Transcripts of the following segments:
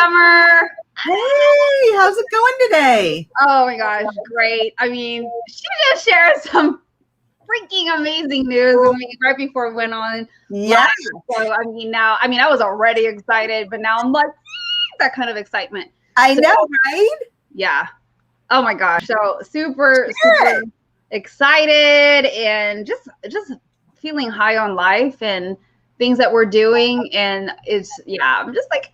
Summer. Hey, how's it going today? Oh my gosh, great. I mean, she just shared some freaking amazing news right before we went on. Yeah. So I was already excited, but now I'm like that kind of excitement. I know, right? Yeah. Oh my gosh. So super excited and just feeling high on life and things that we're doing. And I'm just like,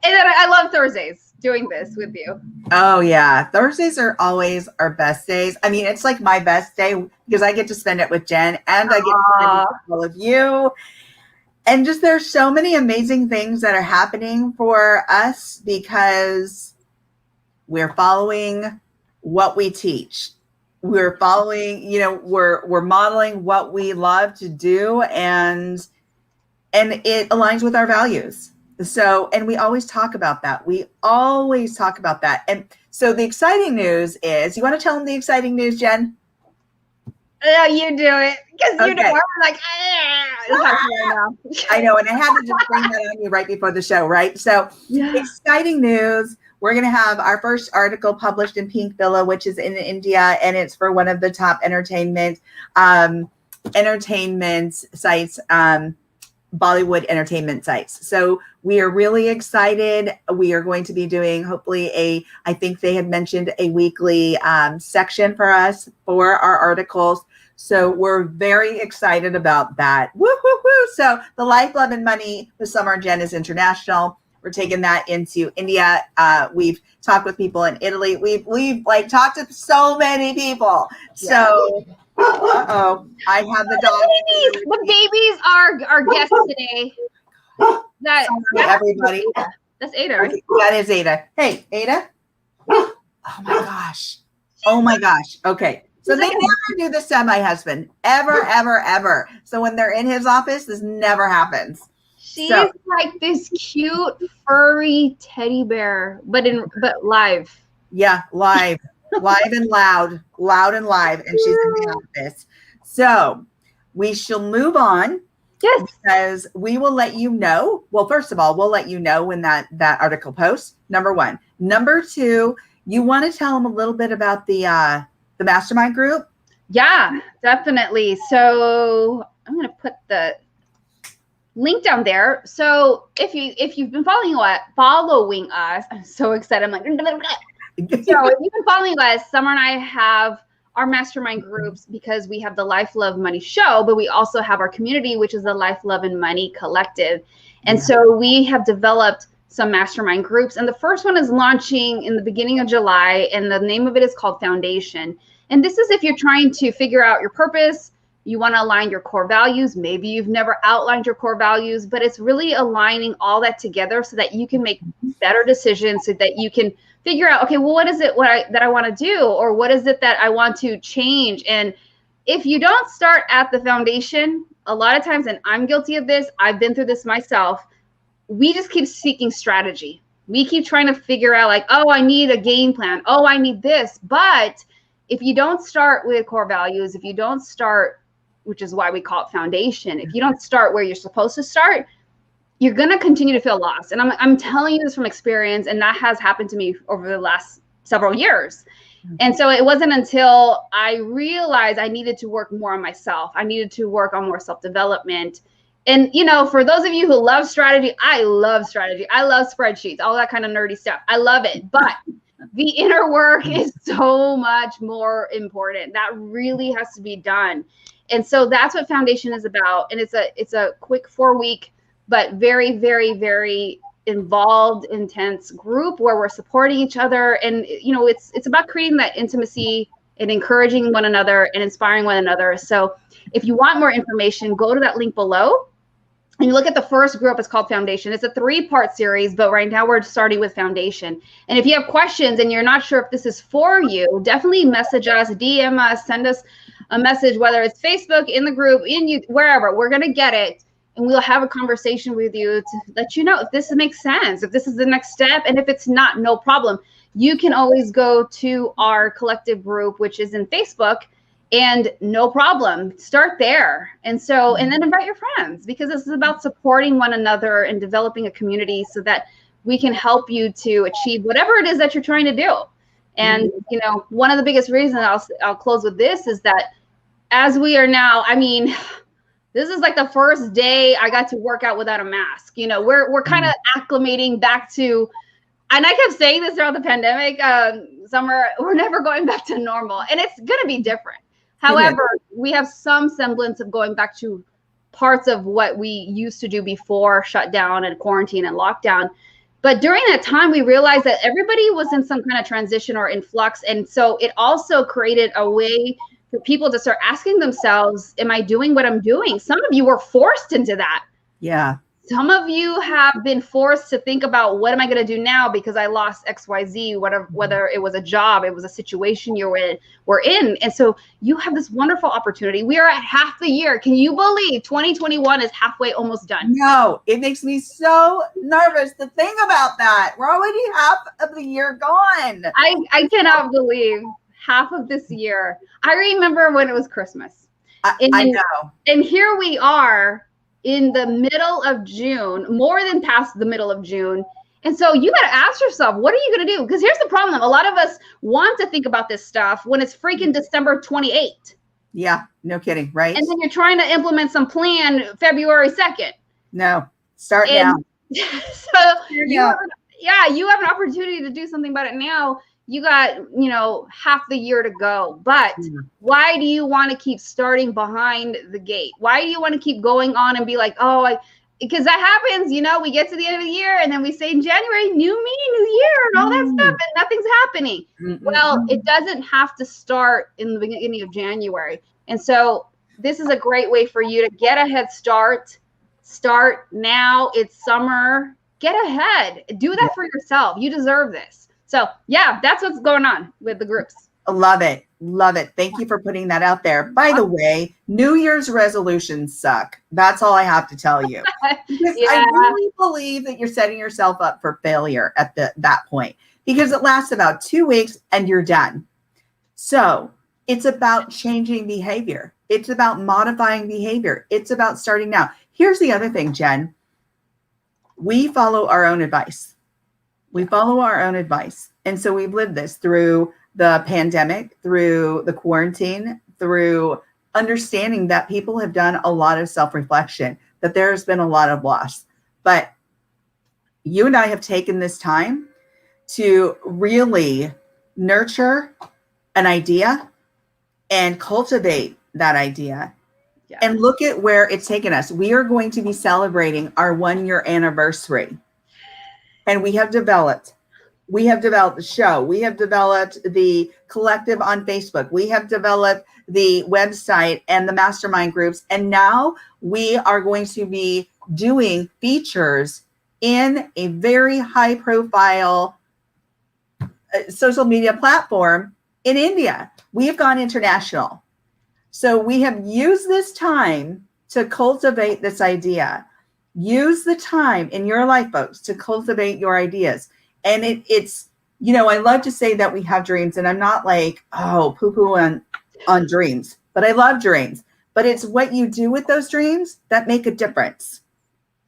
and then I love Thursdays doing this with you. Oh yeah. Thursdays are always our best days. I mean, it's like my best day because I get to spend it with Jen and I get to spend it with all of you. And just there's so many amazing things that are happening for us because we're following what we teach. We're following, we're modeling what we love to do and it aligns with our values. So, and we always talk about that. And so the exciting news is, you want to tell them the exciting news, Jen? Yeah, you do it. Because you know, I'm like, I know, and I had to just bring that on you right before the show, right? So, Exciting news. We're going to have our first article published in Pink Villa, which is in India, and it's for one of the top entertainment sites, Bollywood entertainment sites. So we are really excited. We are going to be doing hopefully I think they had mentioned a weekly section for us for our articles. So we're very excited about that. Woo, woo, woo. So the Life, Love, and Money with Summer and Jen is international. We're taking that into India. We've talked with people in Italy. We've like talked to so many people. So I have the dog. The babies are our guests today. Everybody. That's Ada, right? That is Ada. Hey, Ada. Oh my gosh. Okay. So they never do this to my husband. Ever, ever, ever. So when they're in his office, this never happens. She's like this cute furry teddy bear, but live. Yeah, live. Live and loud and live, and she's in the office. So we shall move on. Yes. Because we will let you know. Well, first of all, we'll let you know when that article posts. Number one. Number two, you want to tell them a little bit about the Mastermind group? Yeah, definitely. So I'm going to put the link down there. So if you've been following us, I'm so excited. I'm like, so if you've been following us, Summer and I have our mastermind groups because we have the Life, Love, Money show, but we also have our community, which is the Life, Love, and Money collective. And so we have developed some mastermind groups. And the first one is launching in the beginning of July. And the name of it is called Foundation. And this is if you're trying to figure out your purpose, you want to align your core values. Maybe you've never outlined your core values, but it's really aligning all that together so that you can make better decisions, so that you can figure out, okay, well, what is it that I want to do? Or what is it that I want to change? And if you don't start at the foundation, a lot of times, and I'm guilty of this, I've been through this myself, we just keep seeking strategy. We keep trying to figure out like, oh, I need a game plan. Oh, I need this. But if you don't start with core values, if you don't start, which is why we call it foundation, if you don't start where you're supposed to start, you're going to continue to feel lost. And I'm telling you this from experience, and that has happened to me over the last several years. And so it wasn't until I realized I needed to work more on myself. I needed to work on more self-development. And, for those of you who love strategy, I love strategy. I love spreadsheets, all that kind of nerdy stuff. I love it. But the inner work is so much more important. That really has to be done. And so that's what Foundation is about. And it's a quick 4-week, but very, very, very involved, intense group where we're supporting each other. And, it's about creating that intimacy and encouraging one another and inspiring one another. So if you want more information, go to that link below and you look at the first group. It's called Foundation. It's a 3-part series, but right now we're starting with Foundation. And if you have questions and you're not sure if this is for you, definitely message us, DM us, send us a message, whether it's Facebook, in the group, wherever. We're going to get it. And we'll have a conversation with you to let you know if this makes sense, if this is the next step. And if it's not, no problem. You can always go to our collective group, which is in Facebook, and no problem. Start there. And then invite your friends, because this is about supporting one another and developing a community so that we can help you to achieve whatever it is that you're trying to do. And, you know, one of the biggest reasons I'll close with this is that as we are now, I mean, this is like the first day I got to work out without a mask. You know, we're kind of acclimating back to, and I kept saying this throughout the pandemic, Summer, we're never going back to normal, and it's going to be different. However, we have some semblance of going back to parts of what we used to do before shutdown and quarantine and lockdown. But during that time, we realized that everybody was in some kind of transition or in flux. And so it also created a way for people to start asking themselves, am I doing what I'm doing? Some of you were forced into that. Yeah. Some of you have been forced to think about, what am I going to do now because I lost XYZ, whether it was a job, it was a situation we're in. And so you have this wonderful opportunity. We are at half the year. Can you believe 2021 is halfway almost done? No, it makes me so nervous to think about that. We're already half of the year gone. I cannot believe half of this year. I remember when it was Christmas. I know. And here we are in the middle of June, more than past the middle of June. And so you got to ask yourself, what are you going to do? Because here's the problem. A lot of us want to think about this stuff when it's freaking December 28th. Yeah, no kidding, right? And then you're trying to implement some plan February 2nd. No, start now. So you have an opportunity to do something about it now. You got, half the year to go. But why do you want to keep starting behind the gate? Why do you want to keep going on and be like, because that happens, we get to the end of the year and then we say in January, new me, new year and all that stuff, and nothing's happening. Well, it doesn't have to start in the beginning of January. And so this is a great way for you to get a head start. Start now. It's summer. Get ahead. Do that for yourself. You deserve this. So yeah, that's what's going on with the groups. Love it. Love it. Thank you for putting that out there. By the way, New Year's resolutions suck. That's all I have to tell you. Because I really believe that you're setting yourself up for failure at that point, because it lasts about 2 weeks and you're done. So it's about changing behavior. It's about modifying behavior. It's about starting now. Here's the other thing, Jen. We follow our own advice. And so we've lived this through the pandemic, through the quarantine, through understanding that people have done a lot of self-reflection, that there's been a lot of loss. But you and I have taken this time to really nurture an idea and cultivate that idea. Yeah. And look at where it's taken us. We are going to be celebrating our 1-year anniversary. And we have developed the show. We have developed the collective on Facebook. We have developed the website and the mastermind groups. And now we are going to be doing features in a very high profile social media platform in India. We have gone international. So we have used this time to cultivate this idea. Use the time in your life, folks, to cultivate your ideas. And it's, I love to say that we have dreams, and I'm not like, poo-poo on dreams, but I love dreams. But it's what you do with those dreams that make a difference.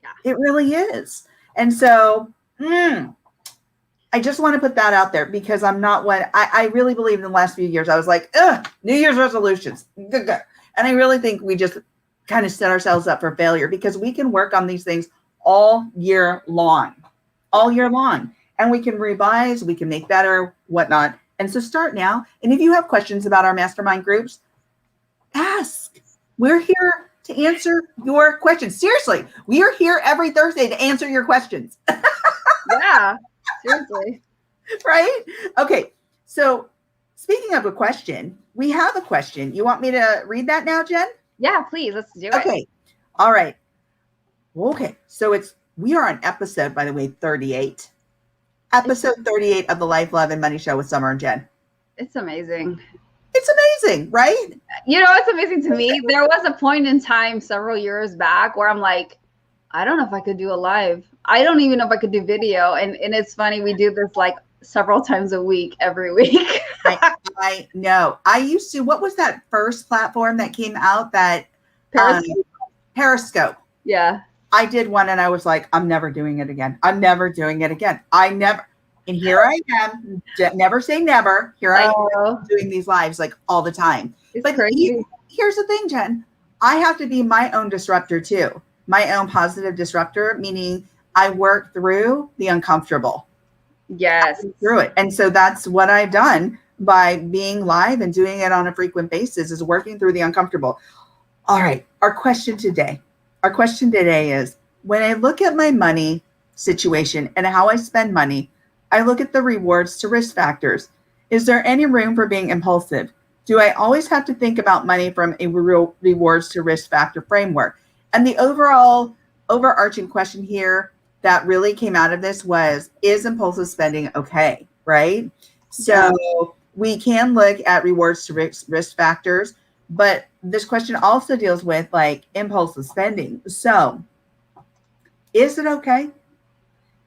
Yeah. It really is. And so I just want to put that out there, because I'm not one, I really believe in the last few years, I was like, New Year's resolutions. And I really think we just kind of set ourselves up for failure, because we can work on these things all year long. And we can revise, we can make better, whatnot. And so start now. And if you have questions about our mastermind groups, ask. We're here to answer your questions. Seriously, we are here every Thursday to answer your questions. Yeah, seriously. Right? Okay. So speaking of a question, we have a question. You want me to read that now, Jen? Yeah, please. Let's do it. Okay. All right. Okay. So we are on episode, by the way, 38. Episode 38 of the Life, Love, and Money Show with Summer and Jen. It's amazing. It's amazing, right? It's amazing to me. There was a point in time several years back where I'm like, I don't know if I could do a live. I don't even know if I could do video. And it's funny, we do this like several times a week, every week. I know. I used to, what was that first platform that came out? That Periscope. Periscope. Yeah. I did one and I was like, I'm never doing it again. I'm never doing it again. And here I am, never say never. Here I am doing these lives like all the time. It's but crazy. Here's the thing, Jen. I have to be my own disruptor too. My own positive disruptor, meaning I work through the uncomfortable. Yes. Through it. And so that's what I've done by being live and doing it on a frequent basis, is working through the uncomfortable. All right. Our question today is, when I look at my money situation and how I spend money, I look at the rewards to risk factors. Is there any room for being impulsive? Do I always have to think about money from a real rewards to risk factor framework? And the overarching question here that really came out of this was, is impulsive spending okay? Right? So we can look at rewards to risk factors, but this question also deals with like impulsive spending. So is it okay?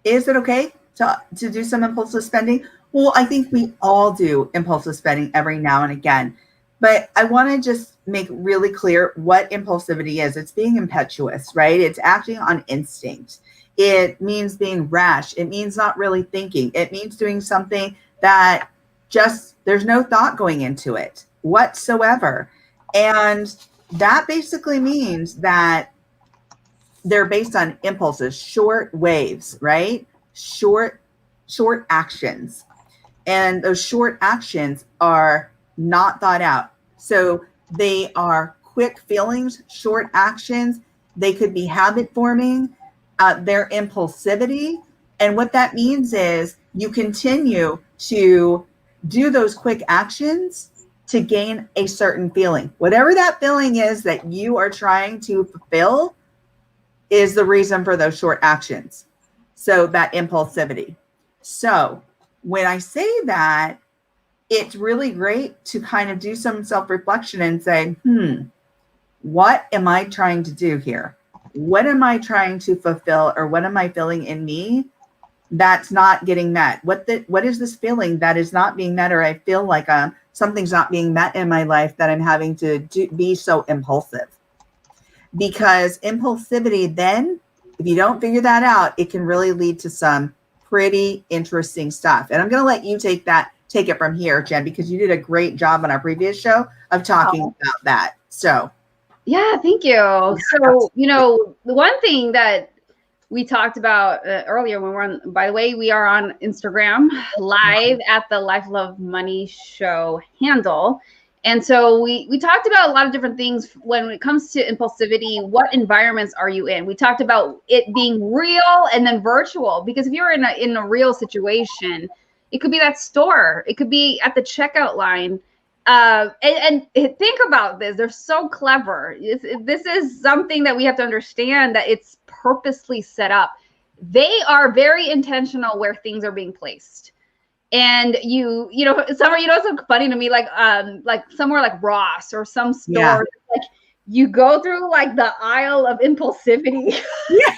Is it okay to do some impulsive spending? Well, I think we all do impulsive spending every now and again, but I want to just make really clear what impulsivity is. It's being impetuous, right? It's acting on instinct. It means being rash. It means not really thinking. It means doing something that just, there's no thought going into it whatsoever. And that basically means that they're based on impulses, short waves, right? Short actions. And those short actions are not thought out. So they are quick feelings, short actions. They could be habit forming, their impulsivity. And what that means is you continue to do those quick actions to gain a certain feeling. Whatever that feeling is that you are trying to fulfill is the reason for those short actions. So that impulsivity. So when I say that, it's really great to kind of do some self-reflection and say, what am I trying to do here? What am I trying to fulfill, or what am I feeling in me that's not getting met? What is this feeling that is not being met, or I feel like something's not being met in my life that I'm having to be so impulsive? Because impulsivity, then, if you don't figure that out, it can really lead to some pretty interesting stuff. And I'm going to let you take it from here, Jen, because you did a great job on our previous show of talking about that. So, yeah, thank you. So, the one thing that we talked about earlier when we're on, by the way, we are on Instagram live at the Life Love Money Show handle. And so we talked about a lot of different things when it comes to impulsivity. What environments are you in? We talked about it being real and then virtual, because if you're in a real situation, it could be that store, it could be at the checkout line. And think about this. They're so clever. This is something that we have to understand, that it's purposely set up. They are very intentional where things are being placed. And it's so funny to me, like somewhere like Ross or some store, like you go through like the aisle of impulsivity. Yeah.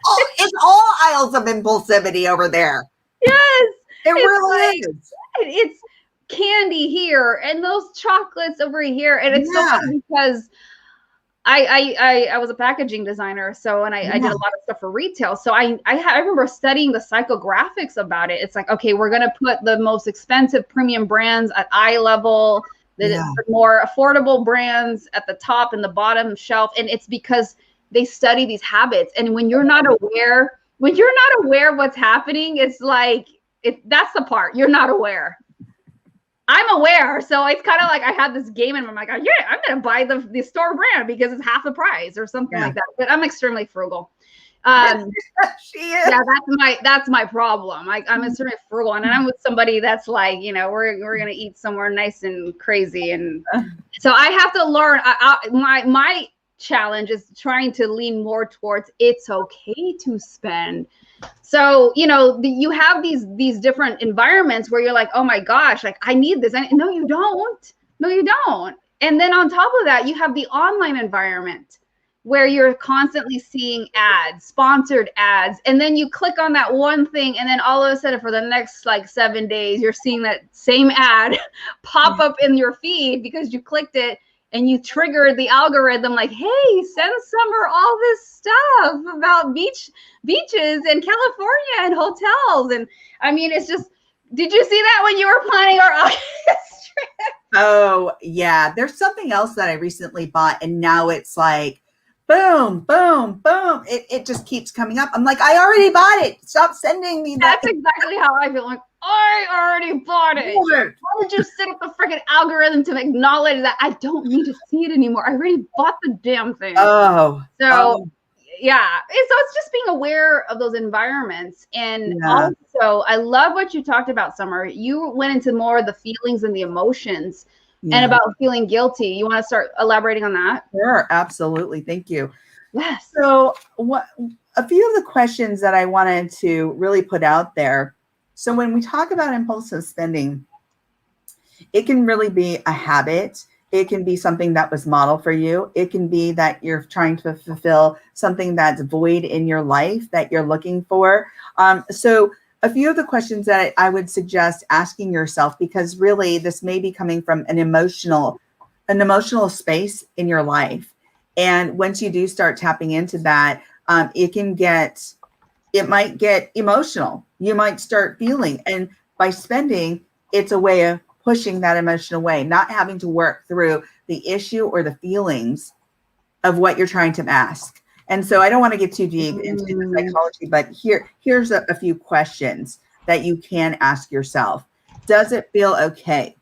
Oh, it's all aisles of impulsivity over there. Yes, it really is. It's candy here and those chocolates over here, and it's so funny because I was a packaging designer, so I did a lot of stuff for retail. So I remember studying the psychographics about it. It's like, okay, we're gonna put the most expensive premium brands at eye level, the more affordable brands at the top and the bottom shelf, and it's because they study these habits. And when you're not aware what's happening, it's like that's the part you're not aware. I'm aware, so it's kind of like I had this game, and I'm like, oh, yeah, I'm gonna buy the store brand because it's half the price or something like that. But I'm extremely frugal. She is. Yeah, that's my problem. I'm extremely frugal, and I'm with somebody that's like, we're gonna eat somewhere nice and crazy, and so I have to learn. My challenge is trying to lean more towards it's okay to spend. So, you have these different environments where you're like, oh my gosh, like I need this. And no, you don't. And then on top of that, you have the online environment where you're constantly seeing ads, sponsored ads. And then you click on that one thing, and then all of a sudden for the next like 7 days, you're seeing that same ad pop up in your feed because you clicked it. and you triggered the algorithm like, hey, send Summer all this stuff about beaches in California and hotels. And I mean, it's just, did you see that when you were planning our August trip? Oh, yeah. There's something else that I recently bought, and now it's like, boom, boom, boom. It just keeps coming up. I'm like, I already bought it. Stop sending me that. That's exactly how I feel. Like, I already bought it. Why did you set up the freaking algorithm to acknowledge that I don't need to see it anymore? I already bought the damn thing. So yeah. So it's just being aware of those environments. And also, I love what you talked about, Summer. You went into more of the feelings and the emotions and about feeling guilty. You want to start elaborating on that? Sure, absolutely. Thank you. Yes. So a few of the questions that I wanted to really put out there. So when we talk about impulsive spending, it can really be a habit. It can be something that was modeled for you. It can be that you're trying to fulfill something that's void in your life that you're looking for. So a few of the questions that I would suggest asking yourself, because really this may be coming from an emotional space in your life. And once you do start tapping into that, it might get emotional. You might start feeling, and by spending, it's a way of pushing that emotion away, not having to work through the issue or the feelings of what you're trying to mask. And so I don't want to get too deep into the psychology, but here's a few questions that you can ask yourself. Does it feel okay?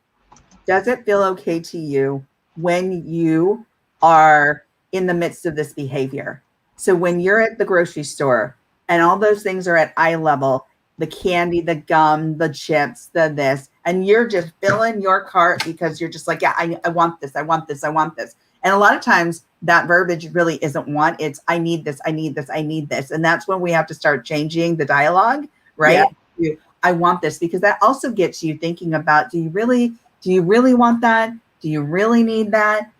Does it feel okay to you when you are in the midst of this behavior? So when you're at the grocery store and all those things are at eye level, the candy, the gum, the chips, the this, and you're just filling your cart because you're just like, yeah, I want this, I want this, I want this. And a lot of times that verbiage really isn't want, it's I need this, I need this, I need this. And that's when we have to start changing the dialogue, right? Yeah. I want this, because that also gets you thinking about, do you really want that? Do you really need that?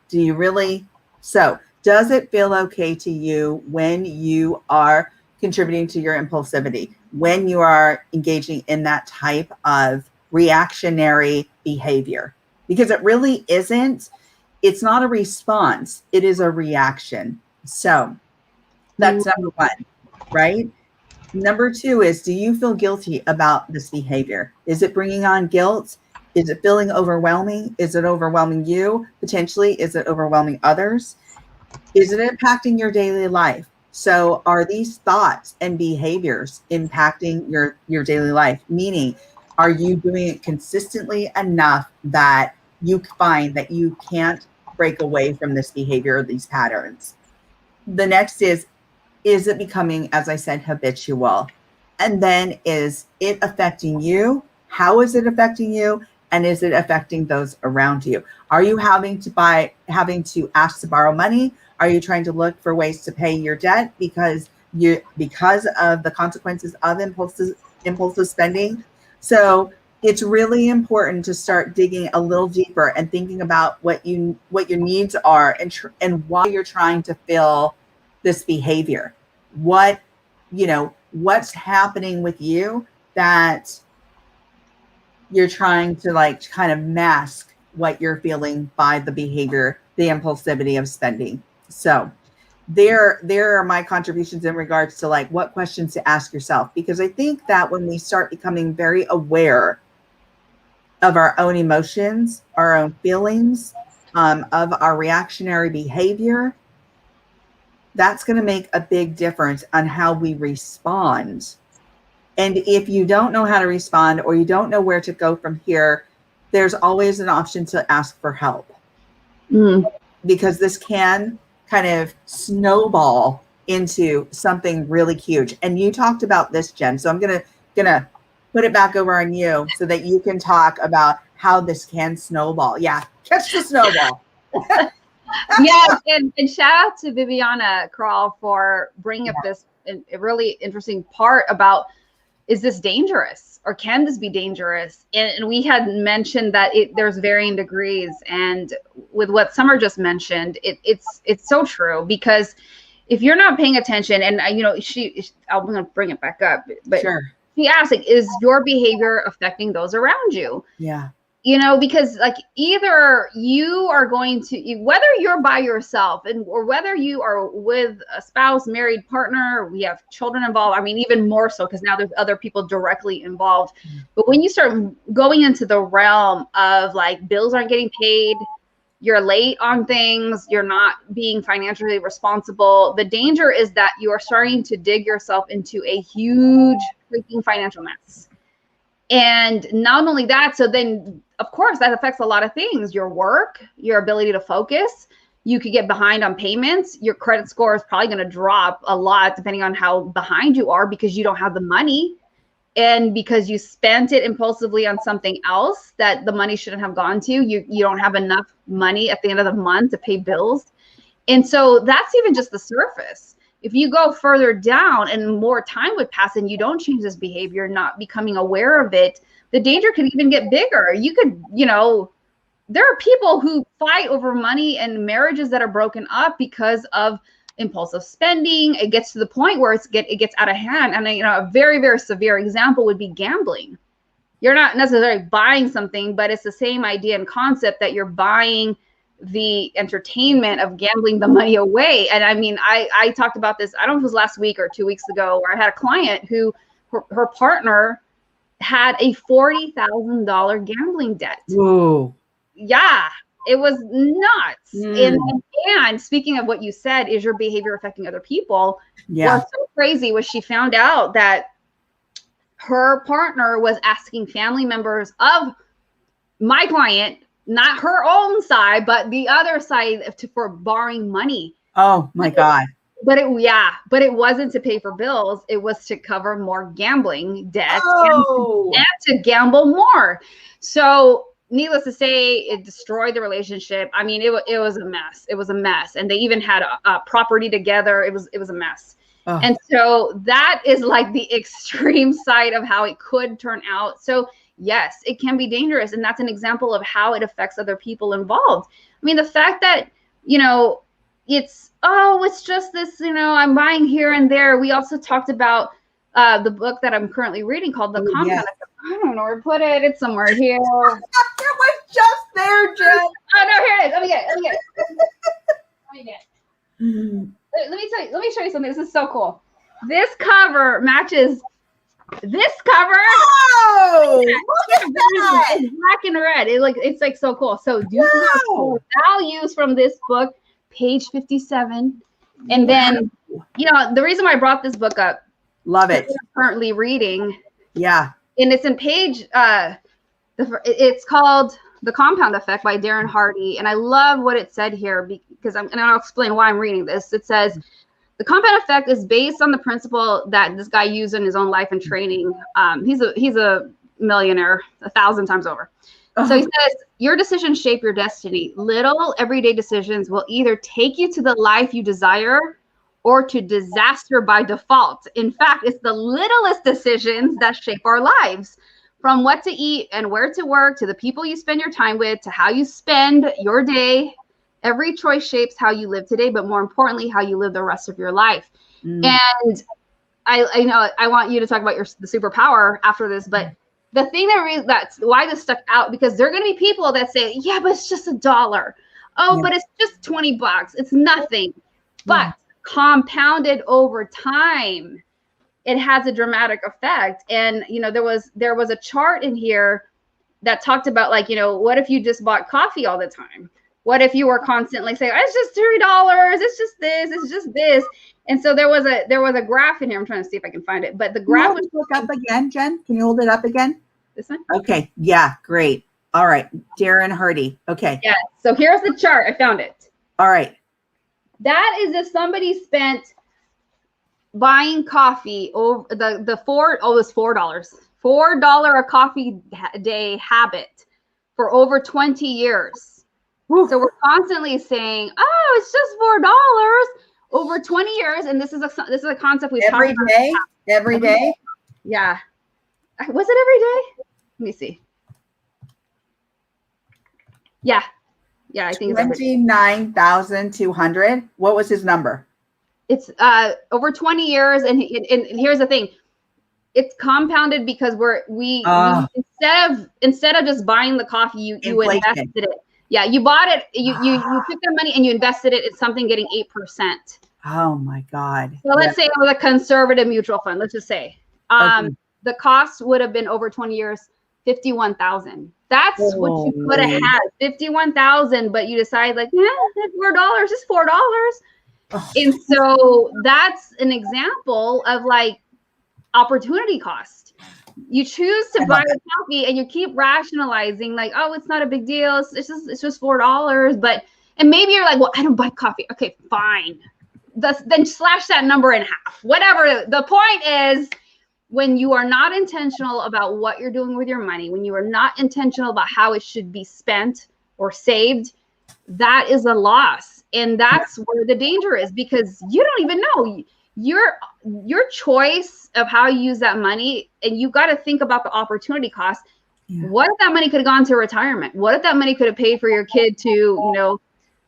So does it feel okay to you when you are contributing to your impulsivity, when you are engaging in that type of reactionary behavior? Because it really isn't, it's not a response, it is a reaction. So that's number one, right? Number two is, do you feel guilty about this behavior? Is it bringing on guilt? Is it feeling overwhelming? Is it overwhelming you? Potentially, is it overwhelming others? Is it impacting your daily life? So are these thoughts and behaviors impacting your daily life? Meaning, are you doing it consistently enough that you find that you can't break away from this behavior or these patterns? The next is it becoming, as I said, habitual? And then, is it affecting you? How is it affecting you? And is it affecting those around you? Are you having to ask to borrow money? Are you trying to look for ways to pay your debt because of the consequences of impulsive spending? So it's really important to start digging a little deeper and thinking about what your needs are and why you're trying to fill this behavior. What's happening with you that you're trying to kind of mask what you're feeling by the behavior, the impulsivity of spending. So there are my contributions in regards to what questions to ask yourself, because I think that when we start becoming very aware of our own emotions, our own feelings, of our reactionary behavior, that's going to make a big difference on how we respond. And if you don't know how to respond, or you don't know where to go from here, there's always an option to ask for help. Because this can kind of snowball into something really huge. And you talked about this, Jen. So I'm gonna put it back over on you so that you can talk about how this can snowball. Yeah, catch the snowball. Yes, and shout out to Viviana Krall for bringing up this a really interesting part about, is this dangerous, or can this be dangerous? And we had mentioned that there's varying degrees, and with what Summer just mentioned, it's so true, because if you're not paying attention, and I'm going to bring it back up, but sure. She asked, is your behavior affecting those around you? Yeah. Because like either you are going to, whether you're by yourself or whether you are with a spouse, married partner, we have children involved. I mean, even more so because now there's other people directly involved. But when you start going into the realm of like bills aren't getting paid, you're late on things, you're not being financially responsible, the danger is that you are starting to dig yourself into a huge freaking financial mess. And not only that, so then of course that affects a lot of things, your work, your ability to focus. You could get behind on payments. Your credit score is probably going to drop a lot depending on how behind you are because you don't have the money and because you spent it impulsively on something else that the money shouldn't have gone to. You don't have enough money at the end of the month to pay bills. And so that's even just the surface. If you go further down and more time would pass and you don't change this behavior, not becoming aware of it, the danger could even get bigger. You could, there are people who fight over money and marriages that are broken up because of impulsive spending. It gets to the point where it gets out of hand. And a very, very severe example would be gambling. You're not necessarily buying something, but it's the same idea and concept that you're buying the entertainment of gambling the money away. And I mean, I talked about this, I don't know if it was last week or 2 weeks ago, where I had a client who her partner had a $40,000 gambling debt. Whoa. Yeah, it was nuts. And speaking of what you said, is your behavior affecting other people? Yeah. What's so crazy was she found out that her partner was asking family members of my client, not her own side, but the other side, for borrowing money. Oh my God. But it wasn't to pay for bills. It was to cover more gambling debt and to gamble more. So needless to say, it destroyed the relationship. I mean, it was a mess. It was a mess. And they even had a property together. It was a mess. Oh. And so that is like the extreme side of how it could turn out. So yes, it can be dangerous. And that's an example of how it affects other people involved. I mean, the fact that, it's just this, I'm buying here and there. We also talked about the book that I'm currently reading called The Compound Effect. I don't know where to put it. It's somewhere here. It was just there, Jen. Oh, no, here it is. Let me get it. Let me show you something. This is so cool. This cover matches this cover. Oh, look at that. It's black and red. It's like so cool. So do you have values from this book, page 57. And then, the reason why I brought this book up. Love it. I'm currently reading. Yeah. And it's in page, it's called The Compound Effect by Darren Hardy. And I love what it said here because I'll explain why I'm reading this. It says, the compound effect is based on the principle that this guy used in his own life and training. He's a millionaire 1,000 times over. So he says, your decisions shape your destiny. Little everyday decisions will either take you to the life you desire or to disaster by default. In fact, it's the littlest decisions that shape our lives. From what to eat and where to work, to the people you spend your time with, to how you spend your day. Every choice shapes how you live today, but more importantly, how you live the rest of your life. And I know I want you to talk about the superpower after this, but the thing that's why this stuck out, because there are going to be people that say, yeah, but it's just $1. Oh, but it's just $20. It's nothing. But compounded over time, it has a dramatic effect. And, there was a chart in here that talked about what if you just bought coffee all the time? What if you were constantly saying, it's just $3, it's just this, it's just this. And so there was a graph in here. I'm trying to see if I can find it. But the graph was look up again, Jen. Can you hold it up again? This one? Okay. Yeah, great. All right. Darren Hardy. Okay. Yeah. So here's the chart. I found it. All right. That is if somebody spent buying coffee over it was $4. $4 a coffee day habit for over 20 years. So we're constantly saying, oh, it's just $4 over 20 years. And this is a concept we've talked about. Every day? Yeah. Was it every day? Let me see. Yeah. Yeah, I think it's 29,200. What was his number? It's over 20 years. And here's the thing. It's compounded because we instead of just buying the coffee, you invested it. Yeah, you bought it. You took the money and you invested it in something getting 8%. Oh my God. So let's say it was a conservative mutual fund. Let's just say the cost would have been over 20 years, $51,000. That's what you could have had, $51,000. But you decide like, yeah, $4 is $4. And so that's an example of like opportunity cost. You choose to buy the coffee and you keep rationalizing like, oh, it's not a big deal. It's just $4. And maybe you're like, well, I don't buy coffee. Okay, fine. Then slash that number in half. Whatever. The point is, when you are not intentional about what you're doing with your money, when you are not intentional about how it should be spent or saved, that is a loss. And that's where the danger is, because you don't even know your choice of how you use that money. And you got to think about the opportunity cost. Yeah. What if that money could have gone to retirement? What if that money could have paid for your kid to,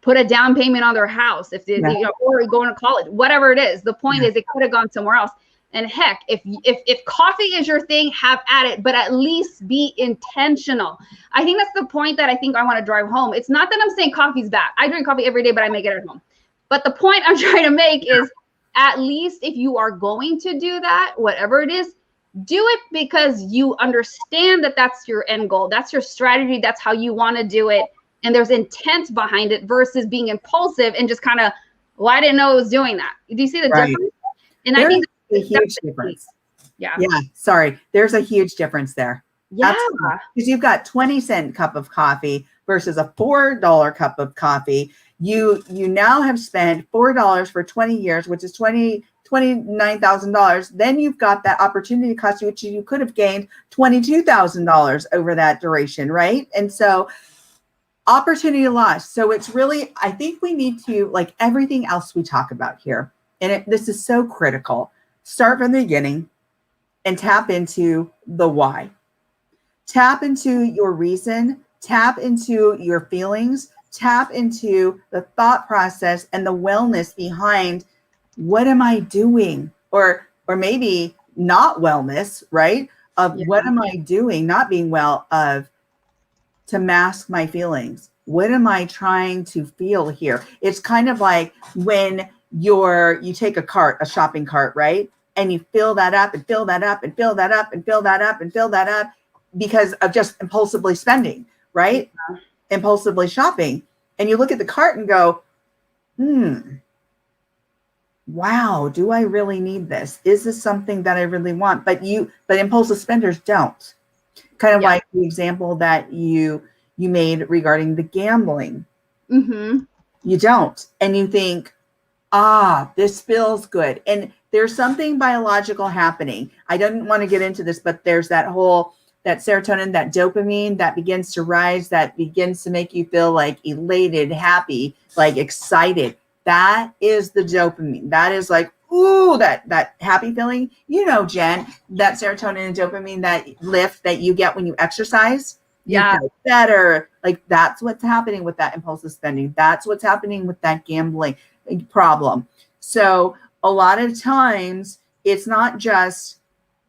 put a down payment on their house or going to college, whatever it is. The point is it could have gone somewhere else. And heck, if coffee is your thing, have at it, but at least be intentional. I think that's the point that I think I want to drive home. It's not that I'm saying coffee's bad. I drink coffee every day, but I make it at home. But the point I'm trying to make is, at least if you are going to do that, whatever it is, do it because you understand that that's your end goal. That's your strategy. That's how you want to do it. And there's intent behind it versus being impulsive and just kind of, well, I didn't know I was doing that. Do you see the difference? And I think a huge difference. Yeah. Sorry. There's a huge difference there. Yeah. Because you've got 20-cent cup of coffee versus a $4 cup of coffee. You now have spent $4 for 20 years, which is $29,000. Then you've got that opportunity cost, which you could have gained $22,000 over that duration, right? And so opportunity lost. So it's really, I think we need to, like everything else we talk about here, and this is so critical, start from the beginning and tap into the why. Tap into your reason, tap into your feelings, tap into the thought process and the wellness behind what am I doing? Or maybe not wellness, right? What am I doing? Not being well, to mask my feelings. What am I trying to feel here? It's kind of like when you take a shopping cart, right? And you fill that up and fill that up and fill that up and fill that up and fill that up because of just impulsively spending, right? Yeah. Impulsively shopping. And you look at the cart and go, wow, do I really need this? Is this something that I really want? But impulsive spenders don't. Kind of like the example that you made regarding the gambling. Mm-hmm. You don't. And you think, this feels good. And there's something biological happening. I don't want to get into this, but there's that serotonin, that dopamine that begins to rise, that begins to make you feel like elated, happy, like excited. That is the dopamine. That is like, ooh, that happy feeling. Jen, that serotonin and dopamine, that lift that you get when you exercise. You feel better. Like that's what's happening with that impulsive spending. That's what's happening with that gambling problem. So a lot of times it's not just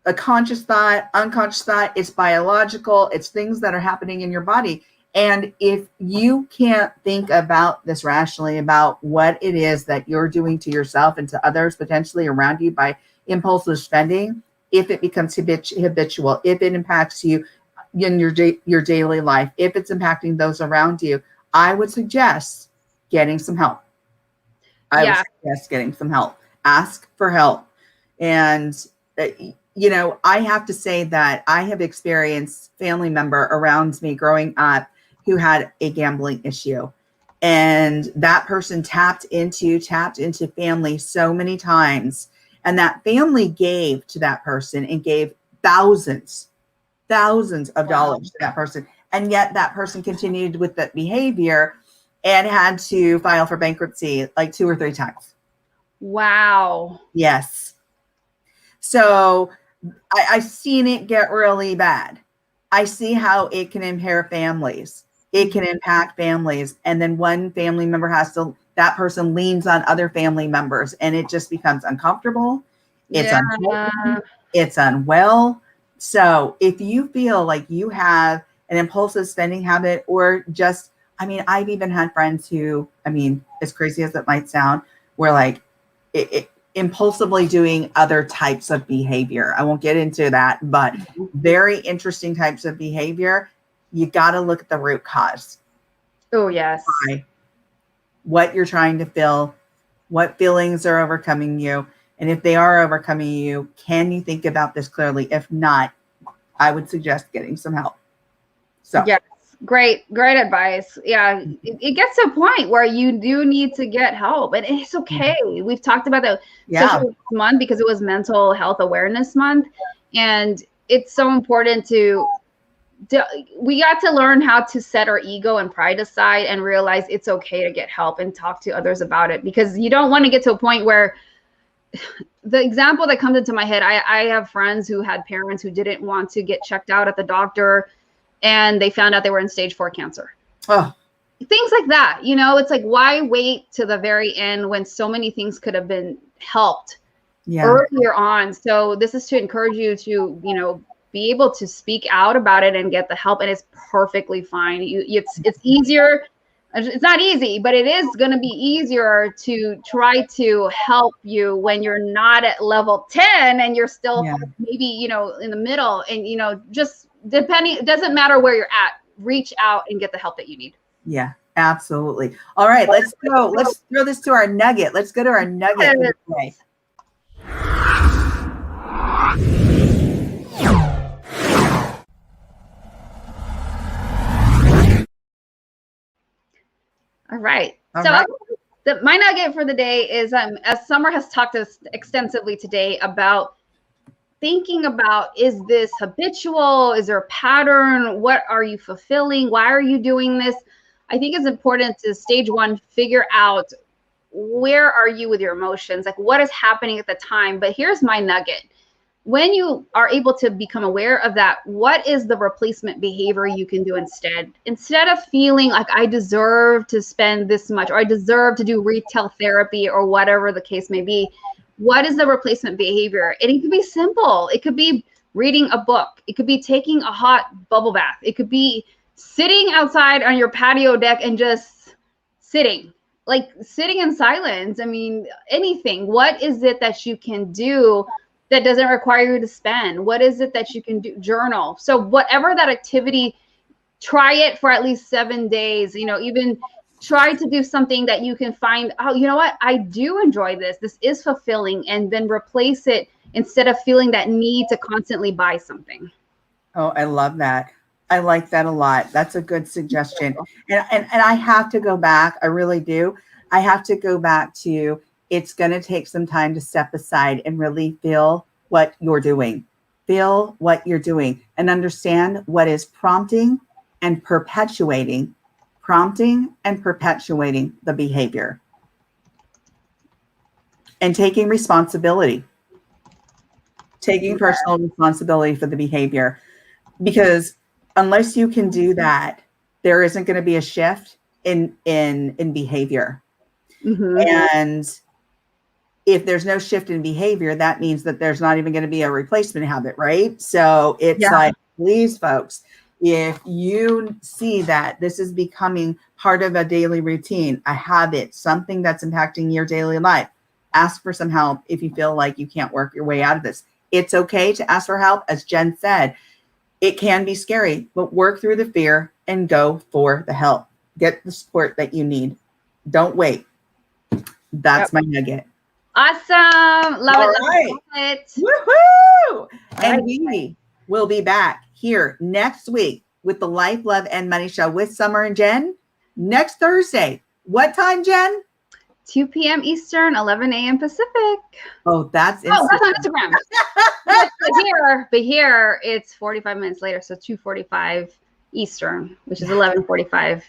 a conscious thought, unconscious thought. It's biological. It's things that are happening in your body. And if you can't think about this rationally, about what it is that you're doing to yourself and to others potentially around you by impulsive spending, if it becomes habitual, if it impacts you in your daily life, if it's impacting those around you, I would suggest getting some help. I would suggest getting some help. Ask for help. And, I have to say that I have experienced family member around me growing up who had a gambling issue, and that person tapped into family so many times, and that family gave to that person and gave thousands of dollars to that person. And yet that person continued with that behavior and had to file for bankruptcy like 2 or 3 times. Wow. Yes. So I've seen it get really bad. I see how it can impair families. It can impact families. And then one family member that person leans on other family members, and it just becomes uncomfortable. It's unhealthy. It's unwell. So if you feel like you have an impulsive spending habit, or just, I mean, I've even had friends who, I mean, as crazy as it might sound, were like impulsively doing other types of behavior. I won't get into that, but very interesting types of behavior. You got to look at the root cause. Oh, yes. Why? What you're trying to feel, what feelings are overcoming you. And if they are overcoming you, can you think about this clearly? If not, I would suggest getting some help. So yes, great advice. Yeah, it gets to a point where you do need to get help, and it's okay. We've talked about that, especially this month, because it was Mental Health Awareness Month, and it's so important we got to learn how to set our ego and pride aside and realize it's okay to get help and talk to others about it, because you don't want to get to a point where the example that comes into my head, I have friends who had parents who didn't want to get checked out at the doctor, and they found out they were in stage 4 cancer. Oh. Things like that. You know, it's like, why wait to the very end when so many things could have been helped earlier on? So this is to encourage you to, you know, be able to speak out about it and get the help. And it's perfectly fine. It's easier. It's not easy, but it is going to be easier to try to help you when you're not at level 10 and you're still maybe, you know, in the middle, and, you know, just depending, it doesn't matter where you're at, reach out and get the help that you need. Yeah, absolutely. All right, let's go. Let's throw this to our nugget. Let's go to our nugget for today. All right. My nugget for the day is, as Summer has talked to us extensively today about thinking about, is this habitual? Is there a pattern? What are you fulfilling? Why are you doing this? I think it's important to, stage 1, figure out where are you with your emotions? Like, what is happening at the time? But here's my nugget. When you are able to become aware of that, what is the replacement behavior you can do instead? Instead of feeling like I deserve to spend this much, or I deserve to do retail therapy, or whatever the case may be, what is the replacement behavior? And it could be simple. It could be reading a book. It could be taking a hot bubble bath. It could be sitting outside on your patio deck and just sitting in silence. I mean, anything. What is it that you can do that doesn't require you to spend? What is it that you can do? Journal. So whatever that activity, try it for at least 7 days. You know, even try to do something that you can find, oh, you know what? I do enjoy this. This is fulfilling. And then replace it instead of feeling that need to constantly buy something. Oh, I love that. I like that a lot. That's a good suggestion. And I have to go back. I really do. I have to go back to, it's going to take some time to step aside and really feel what you're doing. Feel what you're doing and understand what is prompting and perpetuating the behavior. And taking responsibility. Taking personal responsibility for the behavior. Because unless you can do that, there isn't going to be a shift in behavior. And if there's no shift in behavior, that means that there's not even going to be a replacement habit, right? So it's like, please, folks, if you see that this is becoming part of a daily routine, a habit, something that's impacting your daily life, ask for some help if you feel like you can't work your way out of this. It's okay to ask for help. As Jen said, it can be scary, but work through the fear and go for the help. Get the support that you need. Don't wait. That's my nugget. Awesome. Love it. Woohoo! And we will be back here next week with the Life, Love, and Money Show with Summer and Jen next Thursday. What time, Jen? 2 p.m. Eastern, 11 a.m. Pacific. Oh, that's on Instagram. but here it's 45 minutes later, so 2:45 Eastern, which is 11:45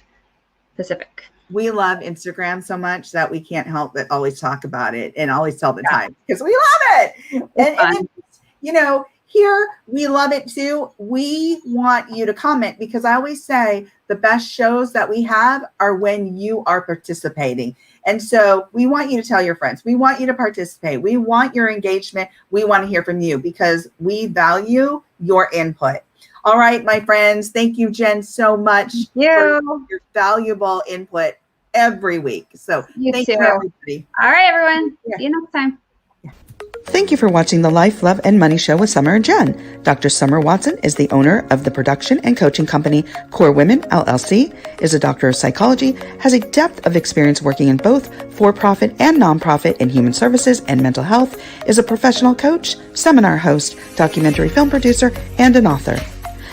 Pacific. We love Instagram so much that we can't help but always talk about it and always tell the time because we love it. And you know, here we love it too. We want you to comment because I always say the best shows that we have are when you are participating. And so we want you to tell your friends. We want you to participate. We want your engagement. We want to hear from you because we value your input. All right, my friends. Thank you, Jen, so much for your valuable input every week. So thank you, everybody. All right, everyone. See you next time. Thank you for watching the Life, Love, and Money Show with Summer and Jen. Dr. Summer Watson is the owner of the production and coaching company Core Women, LLC, is a doctor of psychology, has a depth of experience working in both for-profit and nonprofit in human services and mental health, is a professional coach, seminar host, documentary film producer, and an author.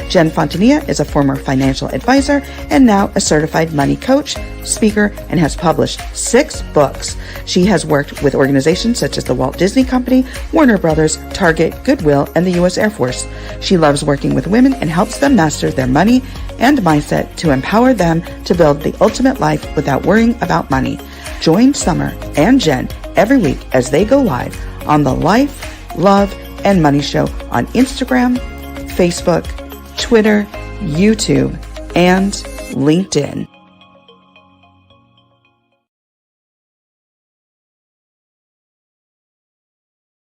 Jen Fontanilla is a former financial advisor and now a certified money coach, speaker, and has published 6 books. She has worked with organizations such as the Walt Disney Company, Warner Brothers, Target, Goodwill, and the U.S. Air Force. She loves working with women and helps them master their money and mindset to empower them to build the ultimate life without worrying about money. Join Summer and Jen every week as they go live on the Life, Love, and Money Show on Instagram, Facebook, Twitter, YouTube, and LinkedIn.